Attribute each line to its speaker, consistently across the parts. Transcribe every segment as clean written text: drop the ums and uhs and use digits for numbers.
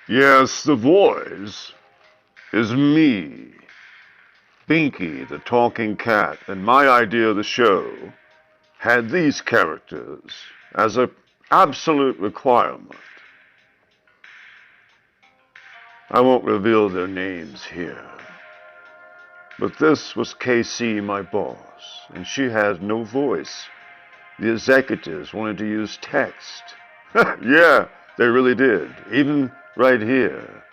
Speaker 1: Yes, the voice is me, Binky, the talking cat, and my idea of the show had these characters as an absolute requirement. I won't reveal their names here, but this was KC, my boss, and she had no voice. The executives wanted to use text. Yeah, they really did, even right here.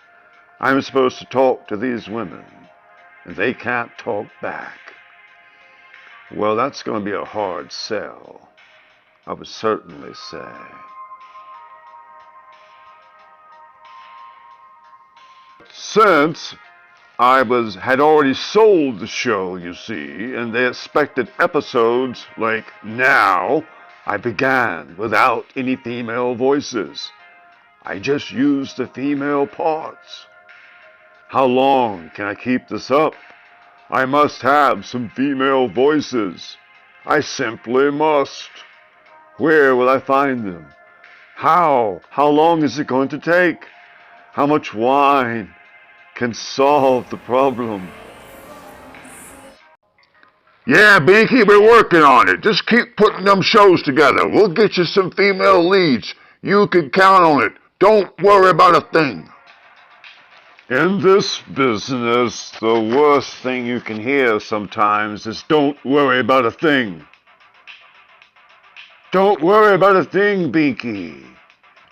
Speaker 1: I'm supposed to talk to these women, and they can't talk back. Well, that's going to be a hard sell, I would certainly say. Since had already sold the show, you see, and they expected episodes like now, I began without any female voices. I just used the female parts. How long can I keep this up? I must have some female voices. I simply must. Where will I find them? How? How long is it going to take? How much wine can solve the problem? Yeah, Binky, we're working on it. Just keep putting them shows together. We'll get you some female leads. You can count on it. Don't worry about a thing. In this business, the worst thing you can hear sometimes is don't worry about a thing. Don't worry about a thing, Binky.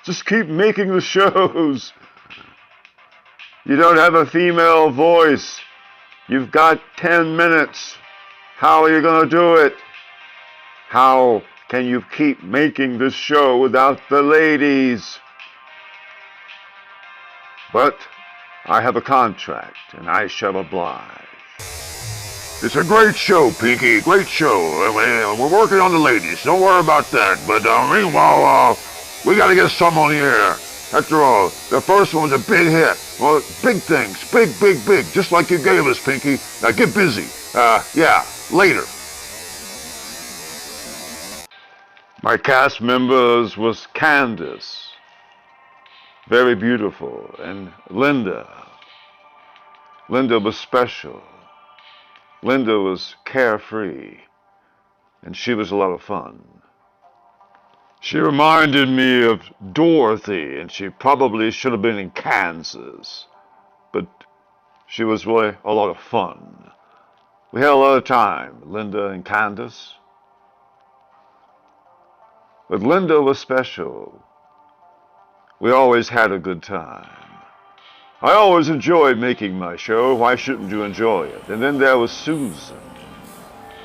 Speaker 1: Just keep making the shows. You don't have a female voice. You've got 10 minutes. How are you going to do it? How can you keep making this show without the ladies? But I have a contract, and I shall oblige. It's a great show, Pinky. Great show. We're working on the ladies. Don't worry about that. But meanwhile, we got to get some on the air. After all, the first one was a big hit. Well, big things. Big, big, big. Just like you gave us, Pinky. Now get busy. Yeah, later. My cast members was Candace, very beautiful, and Linda. Linda was special. Linda was carefree, and she was a lot of fun. She reminded me of Dorothy, and she probably should have been in Kansas, but she was really a lot of fun. We had a lot of time, Linda and Candace. But Linda was special. We always had a good time. I always enjoyed making my show. Why shouldn't you enjoy it? And then there was Susan,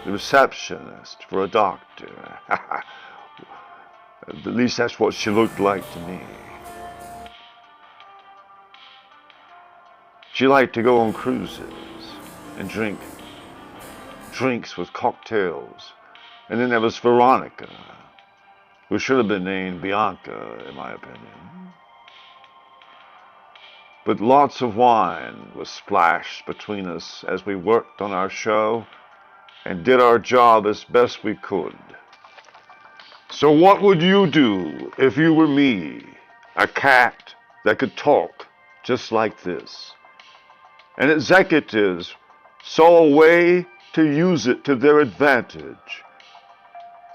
Speaker 1: the receptionist for a doctor. At least that's what she looked like to me. She liked to go on cruises and drink drinks with cocktails. And then there was Veronica, who should have been named Bianca, in my opinion. But lots of wine was splashed between us as we worked on our show and did our job as best we could. So what would you do if you were me, a cat that could talk just like this? And executives saw a way to use it to their advantage,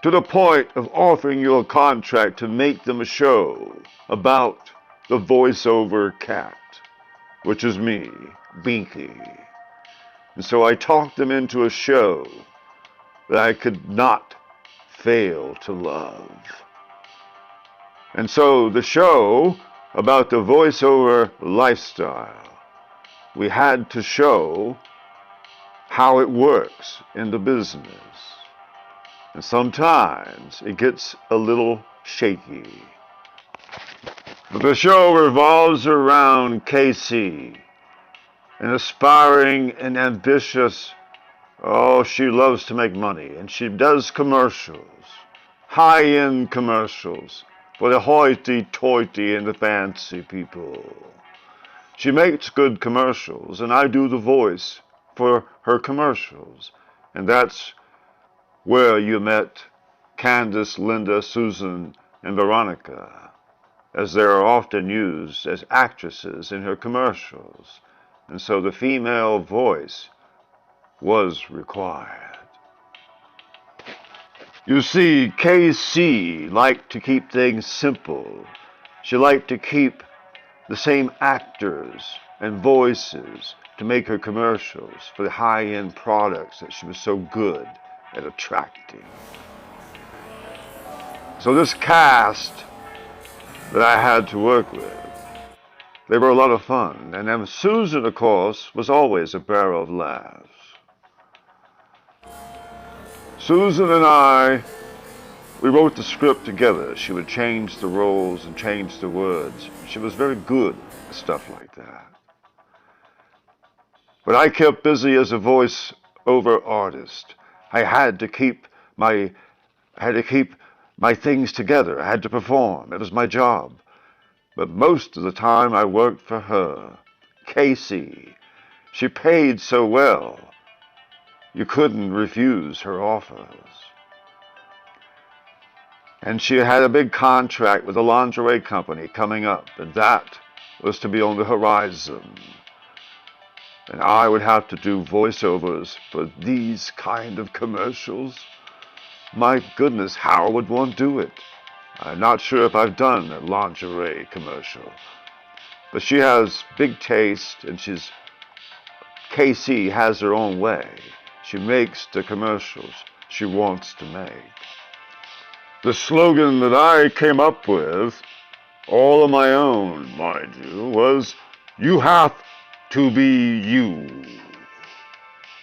Speaker 1: to the point of offering you a contract to make them a show about the voiceover cat, which is me, Binky. And so I talked them into a show that I could not fail to love. And so the show about the voiceover lifestyle, we had to show how it works in the business. And sometimes it gets a little shaky. But the show revolves around KC, an aspiring and ambitious. Oh, she loves to make money, and she does commercials, high-end commercials for the hoity-toity and the fancy people. She makes good commercials, and I do the voice for her commercials, and that's where you met Candace, Linda, Susan, and Veronica. as they are often used as actresses in her commercials, and so the female voice was required. You see, KC liked to keep things simple. She liked to keep the same actors and voices to make her commercials for the high-end products that she was so good at attracting. So this cast that I had to work with, they were a lot of fun. And then Susan, of course, was always a barrel of laughs. Susan and I, we wrote the script together. She would change the roles and change the words. She was very good at stuff like that. But I kept busy as a voice-over artist. I had to keep my things together. I had to perform. It was my job. But most of the time I worked for her, KC. She paid so well, you couldn't refuse her offers. And she had a big contract with a lingerie company coming up, and that was to be on the horizon. And I would have to do voiceovers for these kind of commercials. My goodness, how would one do it? I'm not sure if I've done a lingerie commercial. But she has big taste, and KC has her own way. She makes the commercials she wants to make. The slogan that I came up with, all on my own, mind you, was, "You have to be you."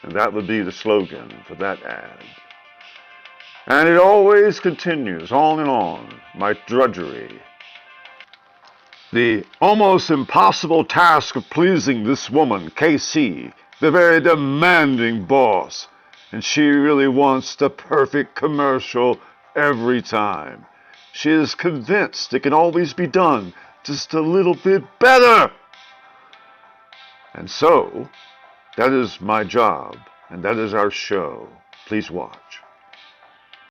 Speaker 1: And that would be the slogan for that ad. And it always continues, on and on, my drudgery. The almost impossible task of pleasing this woman, KC, the very demanding boss. And she really wants the perfect commercial every time. She is convinced it can always be done just a little bit better. And so, that is my job, and that is our show. Please watch.